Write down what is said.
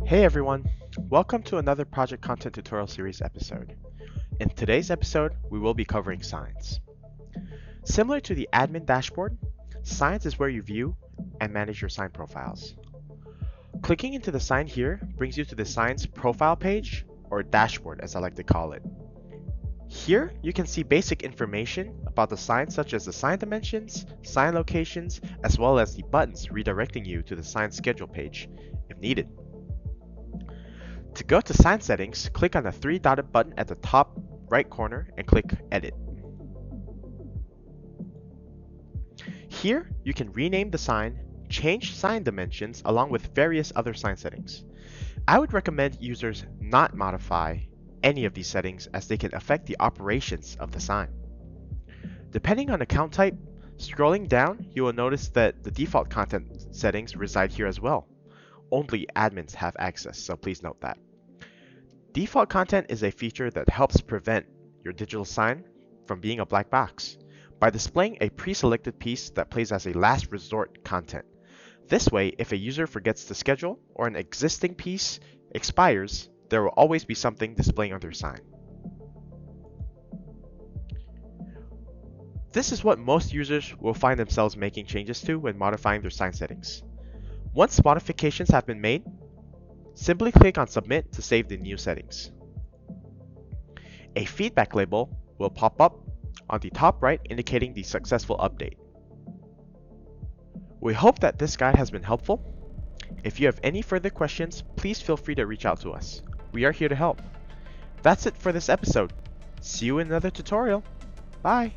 Hey everyone, welcome to another Project Content Tutorial Series episode. In today's episode, we will be covering Signs. Similar to the admin dashboard, Signs is where you view and manage your sign profiles. Clicking into the sign here brings you to the Signs profile page, or dashboard as I like to call it. Here, you can see basic information about the sign such as the sign dimensions, sign locations, as well as the buttons redirecting you to the sign schedule page if needed. To go to sign settings, click on the three-dotted button at the top right corner and click Edit. Here, you can rename the sign, change sign dimensions along with various other sign settings. I would recommend users not modify any of these settings as they can affect the operations of the sign. Depending on account type, scrolling down, you will notice that the default content settings reside here as well. Only admins have access, so please note that. Default content is a feature that helps prevent your digital sign from being a black box by displaying a pre-selected piece that plays as a last resort content. This way, if a user forgets to schedule or an existing piece expires, there will always be something displaying on their sign. This is what most users will find themselves making changes to when modifying their sign settings. Once modifications have been made, simply click on Submit to save the new settings. A feedback label will pop up on the top right indicating the successful update. We hope that this guide has been helpful. If you have any further questions, please feel free to reach out to us. We are here to help. That's it for this episode. See you in another tutorial. Bye!